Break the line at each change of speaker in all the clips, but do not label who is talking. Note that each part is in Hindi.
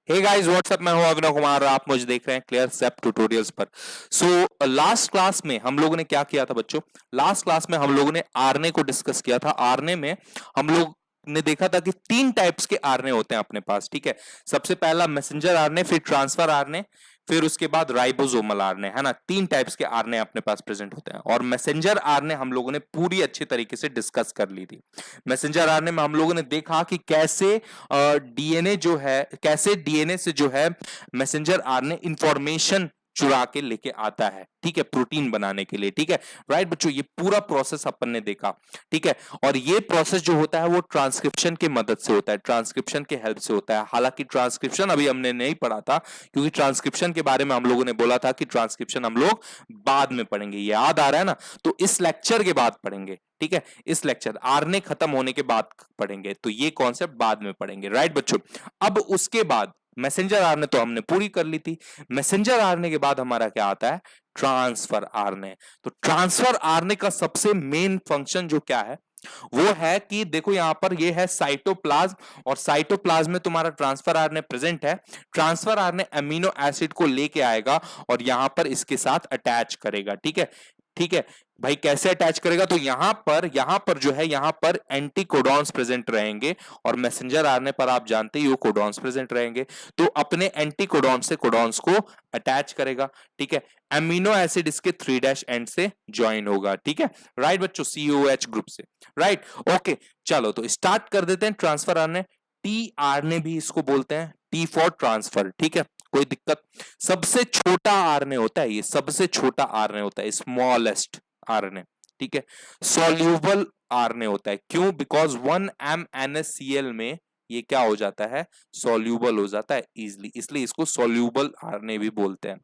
हे गाइस व्हाट्सअप, मैं हूं अभिनव कुमार। आप मुझे देख रहे हैं क्लियर स्टेप ट्यूटोरियल्स पर। सो लास्ट क्लास में हम लोगों ने क्या किया था बच्चों? लास्ट क्लास में हम लोगों ने आरने को डिस्कस किया था। आरने में हम लोग ने देखा था कि तीन टाइप्स के आरने होते हैं अपने पास, ठीक है। सबसे पहला मैसेंजर आरने, फिर ट्रांसफर आरने, फिर उसके बाद राइबोसोमल आरने, है ना। तीन टाइप्स के आरने अपने पास प्रेजेंट होते हैं और मैसेंजर आरने हम लोगों ने पूरी अच्छी तरीके से डिस्कस कर ली थी। मैसेंजर आरने में हम लोगों ने देखा कि कैसे डीएनए जो है, कैसे डीएनए से जो है मैसेंजर आरएनए इंफॉर्मेशन चुरा के लेके आता है, ठीक है, प्रोटीन बनाने के लिए, ठीक है। राइट बच्चों, ये पूरा प्रोसेस अपन ने देखा, ठीक है। और ये प्रोसेस जो होता है वो ट्रांसक्रिप्शन की मदद से होता है, ट्रांसक्रिप्शन के हेल्प से होता है। हालांकि ट्रांसक्रिप्शन अभी हमने नहीं पढ़ा था, क्योंकि ट्रांसक्रिप्शन के बारे में हम लोगों ने बोला था कि ट्रांसक्रिप्शन हम लोग बाद में पढ़ेंगे, याद आ रहा है ना। तो इस लेक्चर के बाद पढ़ेंगे, ठीक है। इस लेक्चर आरने खत्म होने के बाद पढ़ेंगे, तो ये कॉन्सेप्ट बाद में पढ़ेंगे, राइट बच्चों। अब उसके बाद मैसेंजर आरने तो हमने पूरी कर ली थी। मैसेंजर आरने के बाद हमारा क्या आता है? ट्रांसफर आरने। तो ट्रांसफर आरने का सबसे मेन फंक्शन जो क्या है, वो है कि देखो यहां पर ये है साइटोप्लाज्म, और साइटोप्लाज्म में तुम्हारा ट्रांसफर आरएनए प्रेजेंट है। ट्रांसफर आरएनए अमीनो एसिड को लेके आएगा और यहां पर इसके साथ अटैच करेगा, ठीक है। ठीक है भाई, कैसे अटैच करेगा? तो यहां पर जो है, यहां पर एंटी कोडॉन्स प्रेजेंट रहेंगे, और मैसेंजर आरएनए पर आप जानते ही हो कोडॉन्स प्रेजेंट रहेंगे। तो अपने एंटी कोडॉन से कोडॉन्स को अटैच करेगा, ठीक है। अमीनो एसिड इसके 3' एंड से ज्वाइन होगा, ठीक है। राइट बच्चों, COH ग्रुप से, राइट। ओके, चलो तो स्टार्ट कर देते हैं ट्रांसफर आरएनए। टी आरएनए भी इसको बोलते हैं, टी फॉर ट्रांसफर, ठीक है, कोई दिक्कत। सबसे छोटा आरएनए होता है ये, सबसे छोटा आरएनए होता है, स्मॉलेस्ट आरएनए, ठीक है। सॉल्यूबल आरएनए होता है, क्यों? बिकॉज 1 MnSCl में ये क्या हो जाता है? सॉल्यूबल हो जाता है इजिली, इसलिए इसको सॉल्यूबल आरएनए भी बोलते हैं।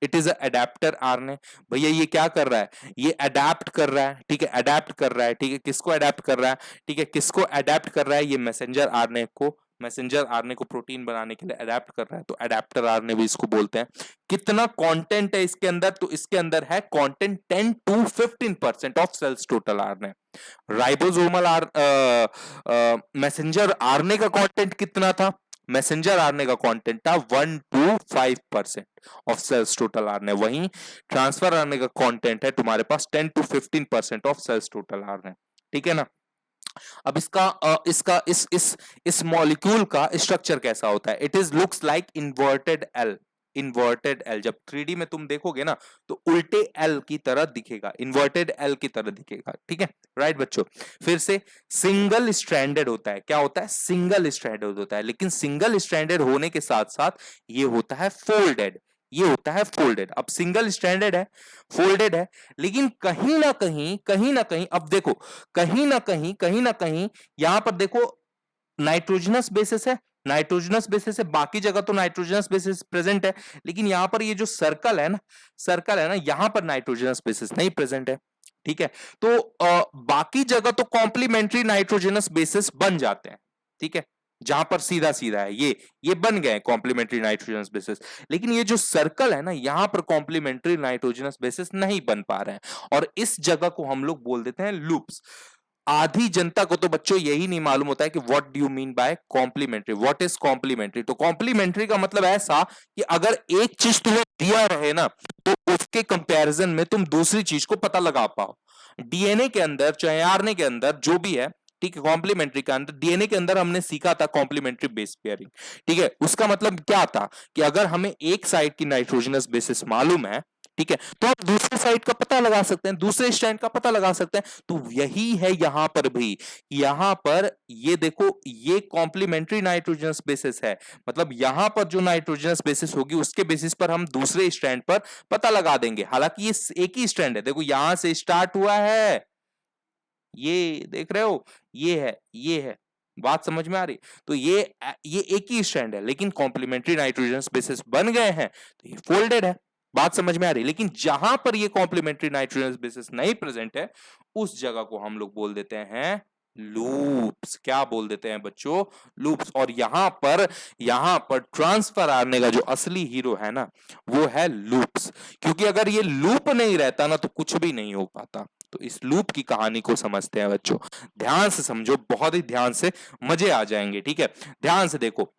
It is adapter RNA. भैया ये क्या कर रहा है? ये अडेप्ट कर रहा है, ठीक है, अडेप्ट कर रहा है, ठीक है। किसको अडेप्ट कर रहा है? ठीक है, किसको अडेप्ट कर रहा है? ये मैसेंजर आरएनए को, मैसेंजर आरएनए को प्रोटीन बनाने के लिए अडेप्ट कर रहा है, तो अडेप्टर आरएनए भी इसको बोलते हैं। कितना कंटेंट है इसके अंदर? तो इसके अंदर है content 10 to 15% of cells total RNA. Ribosomal messenger RNA का कंटेंट कितना था? मैसेंजर आरएनए का कंटेंट था 1 to 5% of cells total RNA. वहीं ट्रांसफर आरएनए का कंटेंट है तुम्हारे पास 10 to 15% of cells total RNA, ठीक है ना। अब इसका इस मॉलिक्यूल का स्ट्रक्चर कैसा होता है? It is looks like inverted L. Inverted L जब 3D में तुम देखोगे ना, तो उल्टे एल की तरह दिखेगा, इन्वर्टेड एल की तरह दिखेगा, ठीक है। राइट बच्चों, फिर से सिंगल स्ट्रैंडेड होता है। क्या होता है? सिंगल स्ट्रैंडेड होता है, लेकिन सिंगल स्ट्रैंडेड होने के साथ साथ ये होता है फोल्डेड। ये होता है फोल्डेड। अब सिंगल स्ट्रैंडेड है, फोल्डेड है, लेकिन कहीं ना कहीं अब देखो, कहीं ना कहीं यहां पर देखो नाइट्रोजनस बेसिस है, नाइट्रोजनस बेसिस है। बाकी जगह तो नाइट्रोजनस बेसिस प्रेजेंट है, लेकिन यहां पर ये जो सर्कल है ना, सर्कल है ना, यहां पर नाइट्रोजनस बेसिस नहीं प्रेजेंट है, ठीक है। तो बाकी जगह तो कॉम्प्लीमेंट्री नाइट्रोजनस बेसिस बन जाते हैं, ठीक है। जहां पर सीधा सीधा है ये बन गए कॉम्प्लीमेंट्री नाइट्रोजनस बेसिस, लेकिन ये जो सर्कल है ना, यहां पर कॉम्प्लीमेंट्री नाइट्रोजनस बेसिस नहीं बन पा रहे हैं, और इस जगह को हम लोग बोल देते हैं लूप्स। आधी जनता को तो बच्चों यही नहीं मालूम होता है कि what do you mean by complementary, what is complementary. तो कॉम्प्लीमेंट्री का मतलब ऐसा कि अगर एक चीज तुम्हें दिया रहे ना, तो उसके कंपैरिजन में तुम दूसरी चीज को पता लगा पाओ। डीएनए के अंदर, चाहे आरएनए के अंदर, जो भी है, ठीक है, कॉम्प्लीमेंट्री के अंदर, डीएनए के अंदर हमने सीखा था कॉम्प्लीमेंट्री बेस पेयरिंग, ठीक है। उसका मतलब क्या था कि अगर हमें एक साइड की नाइट्रोजनस बेसिस मालूम है, ठीक है, तो आप दूसरे साइड का पता लगा सकते हैं, दूसरे स्ट्रैंड का पता लगा सकते हैं। तो यही है यहां पर भी, यहां पर ये देखो, ये कॉम्प्लीमेंट्री नाइट्रोजनस बेसिस है, मतलब यहां पर जो नाइट्रोजनस बेसिस होगी उसके बेसिस पर हम दूसरे स्ट्रैंड पर पता लगा देंगे। हालांकि ये एक ही स्ट्रैंड है, देखो यहां से स्टार्ट हुआ है, ये देख रहे हो, ये है, बात समझ में आ रही? तो ये एक ही स्ट्रैंड है, लेकिन कॉम्प्लीमेंट्री नाइट्रोजनस बेसिस बन गए हैं, तो ये फोल्डेड है। बात समझ में आ रही? लेकिन जहां पर ये कॉम्प्लीमेंट्री नाइट्रोजनस बेसिस नहीं प्रेजेंट है, उस जगह को हम लोग बोल देते हैं लूप्स। क्या बोल देते हैं बच्चों? लूप्स। और यहां पर ट्रांसफर आने का जो असली हीरो है ना, वो है लूप्स। क्योंकि अगर ये लूप नहीं रहता ना, तो कुछ भी नहीं हो पाता। तो इस लूप की कहानी को समझते हैं बच्चों, ध्यान से समझो, बहुत ही ध्यान से, मजे आ जाएंगे, ठीक है। ध्यान से देखो,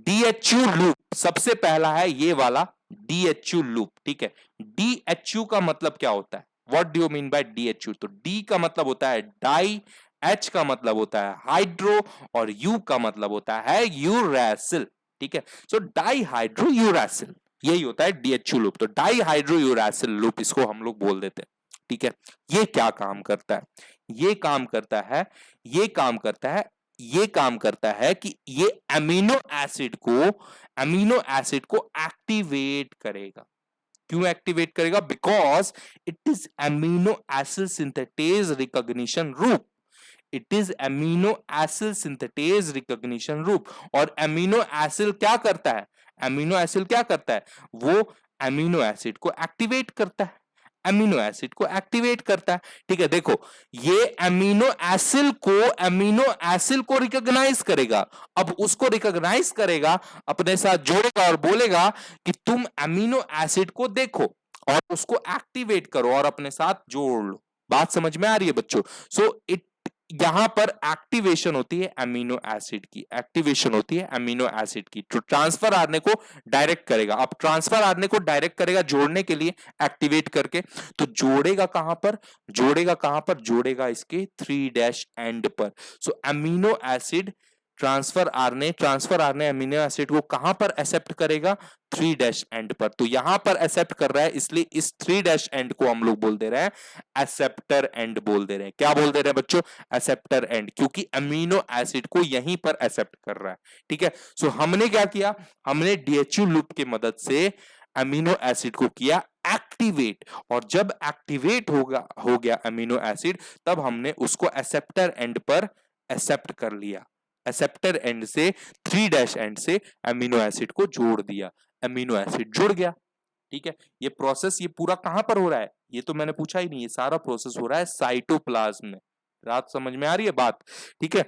DHU लूप, सबसे पहला है ये वाला DHU लूप, ठीक है। DHU का मतलब क्या होता है? What do you mean bye DHU? तो D का मतलब होता है डाई, H का मतलब होता है हाइड्रो और U का मतलब होता है यूरैसिल, ठीक है। सो डाई हाइड्रो यूरैसिल, यही होता है DHU लूप। तो डाई हाइड्रो यूरैसिल लूप इसको हम लोग बोल देते हैं, ठीक है। ये क्या काम करता है? ये काम करता है, ये काम करता है, ये काम करता है कि ये अमीनो एसिड को एक्टिवेट करेगा। क्यों एक्टिवेट करेगा? Because it is amino acid synthetase recognition group. It is amino acid synthetase recognition group. और अमीनो एसिड क्या करता है? अमीनो एसिड क्या करता है? वो अमीनो एसिड को एक्टिवेट करता है, अमीनो एसिड को एक्टिवेट करता है, ठीक है। देखो, ये अमीनो एसिड को रिकॉग्नाइज करेगा। अब उसको रिकॉग्नाइज करेगा, अपने साथ जोड़ेगा और बोलेगा कि तुम अमीनो एसिड को देखो और उसको एक्टिवेट करो और अपने साथ जोड़ लो। बात समझ में आ रही है बच्चों? सो इट यहां पर एक्टिवेशन होती है अमीनो एसिड की, एक्टिवेशन होती है अमीनो एसिड की। तो ट्रांसफर आरएनए को डायरेक्ट करेगा। अब ट्रांसफर आरएनए को डायरेक्ट करेगा जोड़ने के लिए, एक्टिवेट करके। तो जोड़ेगा कहां पर? जोड़ेगा कहां पर? जोड़ेगा इसके 3' एंड पर। So amino acid transfer RNA amino acid को कहां पर एक्सेप्ट करेगा? 3' एंड पर। तो यहां पर एक्सेप्ट कर रहा है, इसलिए इस 3' एंड को हम लोग बोल दे रहे हैं एक्सेप्टर एंड बोल दे रहे हैं। क्या बोल दे रहे हैं बच्चों? एक्सेप्टर एंड, क्योंकि अमीनो एसिड को यहीं पर एक्सेप्ट कर रहा है, ठीक है। सो हमने क्या किया? हमने DHU लूप की मदद से अमीनो एसिड को किया एक्टिवेट, और जब एक्टिवेट हो गया अमीनो एसिड, तब हमने उसको एक्सेप्टर एंड पर एक्सेप्ट कर लिया। एक्सेप्टर एंड से 3' एंड से अमीनो एसिड को जोड़ दिया, अमीनो एसिड जुड़ गया, ठीक है। ये प्रोसेस, ये पूरा कहां पर हो रहा है? ये तो मैंने पूछा ही नहीं। ये सारा प्रोसेस हो रहा है साइटोप्लाज्म में। बात समझ में आ रही है बात? ठीक है।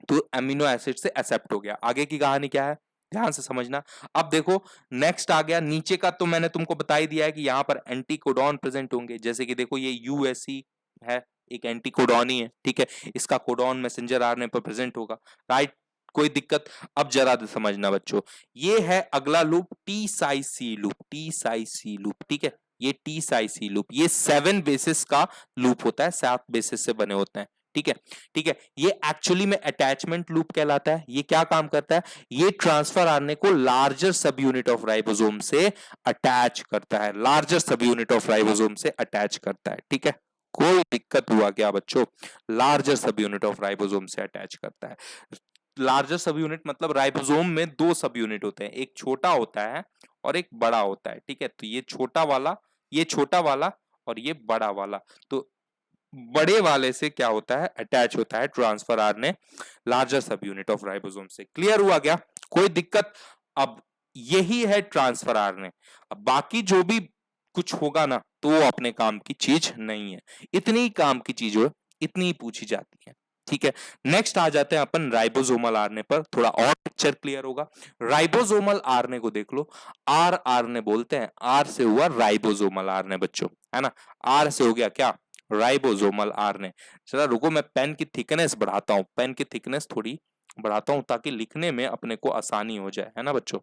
तो अमीनो एसिड से एक्सेप्ट हो गया। आगे की कहानी क्या है, ध्यान से समझना। अब देखो, नेक्स्ट आ गया नीचे का। तो मैंने तुमको बता ही दिया है कि यहां पर एंटीकोडॉन प्रेजेंट होंगे। जैसे कि देखो, ये USC है, एक एंटीकोडॉन ही है, ठीक है। इसका कोडॉन मैसेंजर आरएनए पर प्रेजेंट होगा, राइट? कोई दिक्कत? अब जरा समझना बच्चों, ये है अगला लूप, टी साई सी लूप, टी साई सी लूप, ठीक है। ये टी साई सी लूप, ये 7 बेसिस का लूप होता है, 7 बेसिस से बने होते हैं, ठीक है। ठीक है, ये एक्चुअली में अटैचमेंट लूप कहलाता है। ये क्या काम करता है? ये ट्रांसफर आरएनए को लार्जर सब यूनिट ऑफ राइबोसोम से अटैच करता है, लार्जर सब यूनिट ऑफ राइबोसोम से अटैच करता है, ठीक है। कोई दिक्कत हुआ क्या बच्चों? लार्जर सब यूनिट ऑफ राइबोसोम से अटैच करता है। लार्जर सब यूनिट मतलब राइबोसोम में 2 सब यूनिट होते हैं, एक छोटा होता है और एक बड़ा होता है, ठीक है। तो ये छोटा वाला और ये बड़ा वाला। तो बड़े वाले से क्या होता है? अटैच होता है ट्रांसफर आरएनए लार्जर सब यूनिट ऑफ राइबोसोम से। क्लियर हुआ क्या? कोई दिक्कत? अब यही है ट्रांसफर आरएनए। अब बाकी जो भी कुछ होगा ना, तो वो अपने काम की चीज नहीं है। इतनी ही काम की चीज हो, इतनी ही पूछी जाती है, ठीक है। नेक्स्ट आ जाते हैं अपन राइबोसोमल आरएनए पर, थोड़ा और पिक्चर क्लियर होगा। राइबोसोमल आरएनए को देख लो, आर आरएनए बोलते हैं। आर से हुआ राइबोसोमल आरएनए बच्चों, है ना। आर से हो गया क्या? Ribosomal RNA. चला रुको, मैं पेन की थिकनेस बढ़ाता हूं, पेन की थिकनेस थोड़ी बढ़ाता हूं ताकि लिखने में अपने को आसानी हो जाए, है ना बच्चों।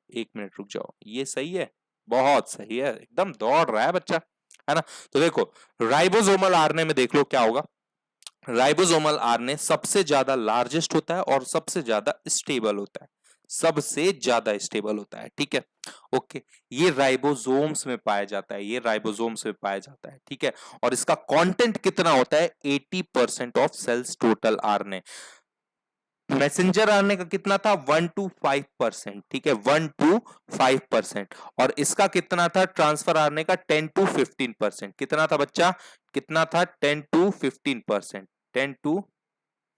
1 मिनट रुक जाओ, ये सही है? बहुत सही है, एकदम दौड़ रहा है बच्चा, है ना। तो देखो, राइबोसोमल आरएनए में देख लो क्या होगा। राइबोसोमल आरएनए सबसे ज्यादा लार्जेस्ट होता है और सबसे ज्यादा स्टेबल होता है, सबसे ज्यादा स्टेबल होता है, ठीक है। ओके, ये राइबोसोम्स में पाया जाता है, ये राइबोसोम्स में पाया जाता है, ठीक है। और इसका कंटेंट कितना होता है? 80% of cells total RNA. Messenger RNA का कितना था? 1 to 5%, ठीक है, 1 to 5%। और इसका कितना था? ट्रांसफर आरएनए का 10 to 15%। कितना था बच्चा? कितना था? 10 to 15%, 10 to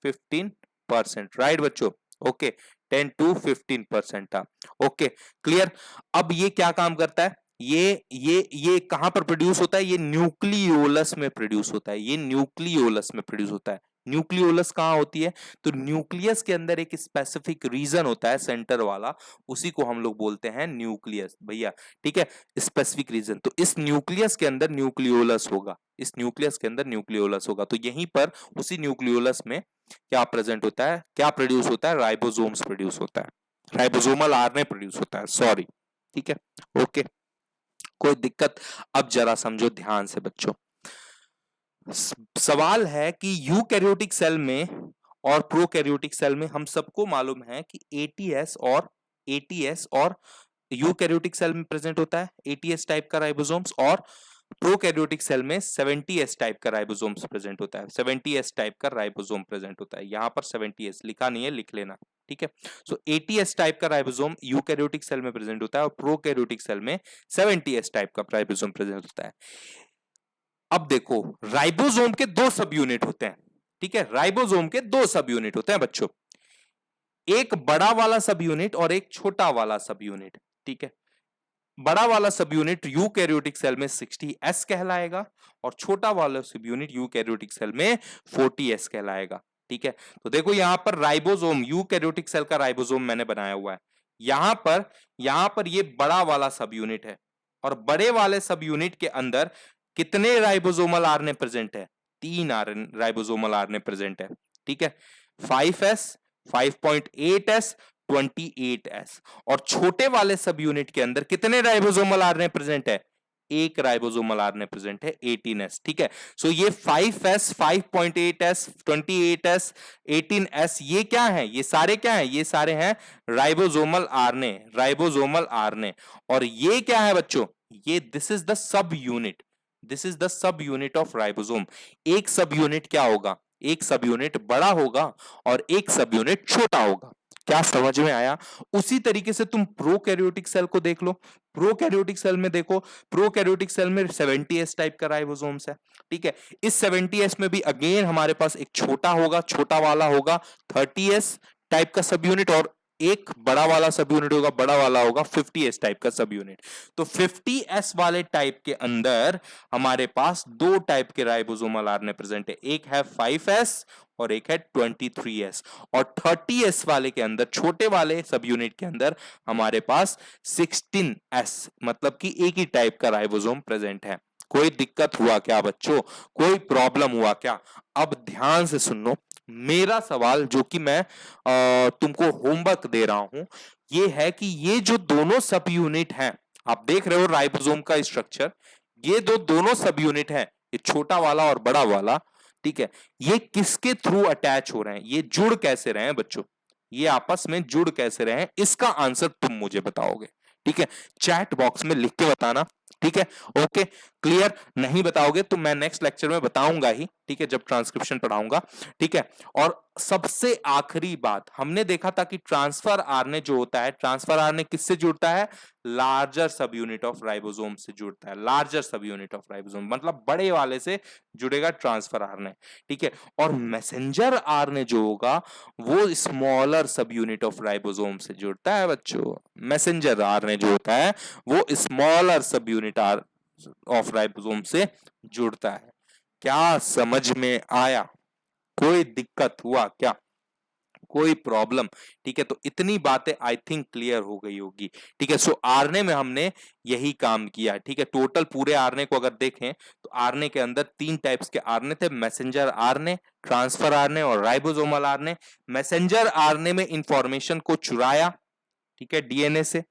15%, राइट बच्चों? ओके, 10 to 15% था। Okay, clear. अब ये क्या काम करता है? ये कहां पर प्रोड्यूस होता है? ये न्यूक्लियोलस में प्रोड्यूस होता है, ये न्यूक्लियोलस में प्रोड्यूस होता है। न्यूक्लियोलस कहां होती है? तो न्यूक्लियस के अंदर एक स्पेसिफिक रीजन होता है, सेंटर वाला, उसी को हम लोग बोलते हैं न्यूक्लियस भैया, ठीक है। स्पेसिफिक रीजन, तो इस न्यूक्लियस के अंदर न्यूक्लियोलस होगा, इस न्यूक्लियस के अंदर न्यूक्लियोलस होगा। तो यहीं पर उसी न्यूक्लियोलस में क्या प्रेजेंट होता है? क्या प्रोड्यूस होता है? राइबोसोम्स प्रोड्यूस होता है। राइबोसोमल आरएनए प्रोड्यूस होता है, सॉरी। ठीक है, ओके, कोई दिक्कत? अब जरा समझो ध्यान से बच्चों। सवाल है कि यूकैरियोटिक सेल में और प्रोकैरियोटिक सेल में हम सबको मालूम है कि एटीएस और यूकैरियोटिक सेल में प्रेजेंट होता है एटीएस टाइप का राइबोसोम्स, और प्रोकैरियोटिक सेल में 70S टाइप का राइबोसोम्स प्रेजेंट होता है, 70S टाइप का राइबोसोम प्रेजेंट होता है। यहां पर 70S लिखा नहीं है, लिख लेना। ठीक है, सो एटीएस टाइप का राइबोसोम यूकैरियोटिक सेल में प्रेजेंट होता है और प्रोकैरियोटिक सेल में 70S टाइप का राइबोसोम प्रेजेंट होता है। अब देखो, राइबोसोम के दो सब यूनिट होते हैं। ठीक है, राइबोसोम के दो सब यूनिट होते हैं बच्चों, एक बड़ा वाला सब यूनिट और एक छोटा वाला सब यूनिट। ठीक है, बड़ा वाला सब यूनिट यूकैरियोटिक सेल में 60S कहलाएगा और छोटा वाला सब यूनिट यूकैरियोटिक सेल में 40S कहलाएगा। ठीक है, तो देखो यहां पर राइबोसोम, यूकैरियोटिक सेल का राइबोसोम मैंने बनाया हुआ है। यहां पर ये बड़ा वाला सब यूनिट है और बड़े वाले सब यूनिट के अंदर कितने राइबोसोमल आरएनए प्रेजेंट है? 3 राइबोसोमल आरएनए प्रेजेंट है। ठीक है, 5S, 5.8S, 28S। और छोटे वाले सब यूनिट के अंदर कितने राइबोसोमल आरएनए प्रेजेंट है? एक राइबोसोमल आरएनए प्रेजेंट है, 18S। ठीक है, सो ये 5S, 5.8S, 28S, 18S, ये क्या है? ये सारे क्या है? ये सारे हैं राइबोसोमल आरएनए, राइबोसोमल आरएनए। और ये क्या है बच्चों? ये this is the sub unit, this is the sub unit of ribosome. एक सब यूनिट क्या होगा? एक सब यूनिट बड़ा होगा और एक सब यूनिट छोटा होगा। क्या समझ में आया? उसी तरीके से तुम प्रोकैरियोटिक सेल को देख लो। प्रोकैरियोटिक सेल में देखो, प्रोकैरियोटिक सेल में 70S टाइप का राइबोसोम्स है। ठीक है, इस 70S में भी अगेन हमारे पास एक छोटा होगा, छोटा वाला होगा 30S टाइप का सब यूनिट, और एक बड़ा वाला सब यूनिट होगा, बड़ा वाला होगा 50S टाइप का सब यूनिट। तो 50S वाले टाइप के अंदर हमारे पास दो टाइप के राइबोसोमल आरएनए प्रेजेंट है, एक है 5S और एक है 23S। और 30S वाले के अंदर, छोटे वाले सब यूनिट के अंदर हमारे पास 16S, मतलब कि एक ही टाइप का राइबोसोम प्रेजेंट है। कोई दिक्कत हुआ क्या बच्चों? कोई प्रॉब्लम हुआ क्या? अब ध्यान से सुनो, मेरा सवाल जो कि मैं तुमको होमवर्क दे रहा हूं, ये है कि ये जो दोनों सब यूनिट हैं, आप देख रहे हो राइबोसोम का स्ट्रक्चर, ये दोनों सब यूनिट हैं, ये छोटा वाला और बड़ा वाला। ठीक है, ये किसके थ्रू अटैच हो रहे हैं? ये जुड़ कैसे रहे हैं बच्चों? ये आपस में जुड़ कैसे रहे हैं? इसका आंसर तुम मुझे बताओगे। ठीक है, चैट बॉक्स में लिख के बताना। ठीक है, ओके, क्लियर? नहीं बताओगे तो मैं नेक्स्ट लेक्चर में बताऊंगा ही। ठीक है, जब ट्रांसक्रिप्शन पढ़ाऊंगा। ठीक है, और सबसे आखिरी बात, हमने देखा था कि ट्रांसफर आरएनए जो होता है, ट्रांसफर आरएनए किससे जुड़ता है? लार्जर सब यूनिट ऑफ राइबोसोम से जुड़ता है। लार्जर सब यूनिट ऑफ राइबोसोम मतलब बड़े वाले से जुड़ेगा ट्रांसफर आरएनए। ठीक है, और मैसेंजर आरएनए जो होगा वो स्मॉलर सब यूनिट ऑफ राइबोसोम से जुड़ता है बच्चों। मैसेंजर आरएनए जो होता है वो स्मॉलर सब यूनिट ऑफ राइबोसोम से जुड़ता है। क्या समझ में आया? कोई दिक्कत हुआ क्या? कोई प्रॉब्लम? ठीक है, तो इतनी बातें आई थिंक क्लियर हो गई होगी। ठीक है, सो आरएनए में हमने यही काम किया। ठीक है, टोटल पूरे आरएनए को अगर देखें तो आरएनए के अंदर 3 टाइप्स के आरएनए थे, मैसेंजर आरएनए, ट्रांसफर आरएनए और राइबोसोमल आरएनए। मैसेंजर आरएनए में इंफॉर्मेशन को चुराया, ठीक है, डीएनए से।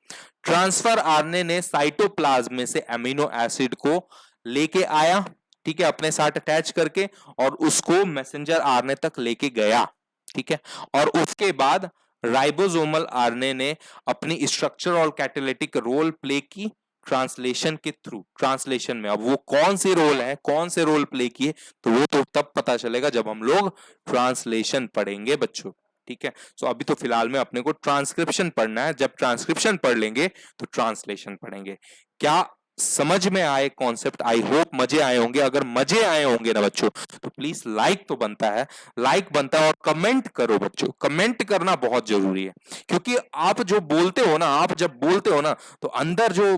ट्रांसफर आरएनए ने साइटोप्लाज्म में से अमीनो एसिड को लेके आया, ठीक है, अपने साथ अटैच करके, और उसको मैसेंजर आरएनए तक लेके गया। ठीक है, और उसके बाद राइबोसोमल आरएनए ने अपनी स्ट्रक्चर और कैटालिटिक रोल प्ले की ट्रांसलेशन के थ्रू। ट्रांसलेशन में अब वो कौन से रोल है, कौन से रोल प्ले किए, तो वो तो तब पता चलेगा जब हम लोग ट्रांसलेशन पढ़ेंगे बच्चों। ठीक है, सो अभी तो फिलहाल में अपने को ट्रांसक्रिप्शन पढ़ना है, जब ट्रांसक्रिप्शन पढ़ लेंगे तो ट्रांसलेशन पढ़ेंगे। क्या समझ में आए कॉन्सेप्ट? आई होप मजे आए होंगे। अगर मजे आए होंगे ना बच्चों तो प्लीज लाइक तो बनता है, लाइक बनता है, और कमेंट करो बच्चों। कमेंट करना बहुत जरूरी है, क्योंकि आप जो बोलते हो ना, आप जब बोलते हो ना तो अंदर जो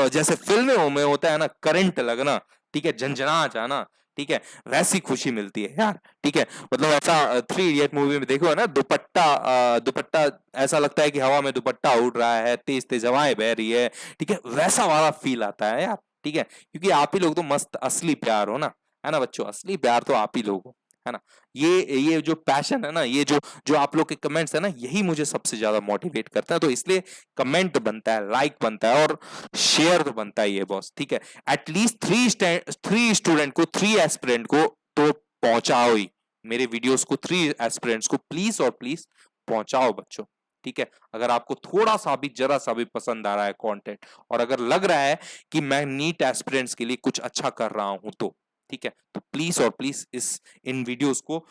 जैसे फिल्मों में होता है ना, करंट लगना, ठीक है, झंझना जाना, ठीक है, वैसी खुशी मिलती है यार। ठीक है, मतलब ऐसा 3 इडियट मूवी में देखो है ना, दुपट्टा ऐसा लगता है कि हवा में दुपट्टा उड़ रहा है, तेज तेज हवाएं बह रही है। ठीक है, वैसा वाला फील आता है यार। ठीक है, क्योंकि आप ही लोग तो मस्त असली प्यार हो ना, है ना बच्चों? असली प्यार तो आप ही लोग हो। है ना। ये जो पैशन है ना, ये जो जो आप लोग के कमेंट्स है ना, यही मुझे सबसे ज्यादा मोटिवेट करता है। तो इसलिए कमेंट बनता है, लाइक बनता है और शेयर तो बनता ही है बॉस, ठीक है। एटलीस्ट थ्री स्टूडेंट को, थ्री एस्पिरेंट को तो पहुंचाओ ही, मेरे वीडियोस को थ्री एस्पिरेंट्स को प्लीज और प्लीज पहुंचाओ बच्चों, ठीक है। अगर आपको थोड़ा सा भी, जरा सा भी पसंद आ रहा है कंटेंट, और अगर लग रहा है कि मैं नीट एस्पिरेंट्स के लिए कुछ अच्छा कर रहा हूं तो, ठीक है, तो प्लीज और प्लीज इन वीडियोस को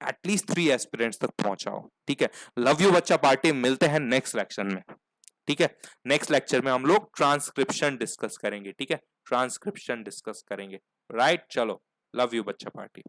एटलीस्ट थ्री एस्पिरेंट्स तक पहुंचाओ, ठीक है। लव यू बच्चा पार्टी, मिलते हैं नेक्स्ट लेक्चर में, ठीक है। नेक्स्ट लेक्चर में हम लोग ट्रांसक्रिप्शन डिस्कस करेंगे, ठीक है, ट्रांसक्रिप्शन डिस्कस करेंगे, राइट। चलो, लव यू बच्चा पार्टी।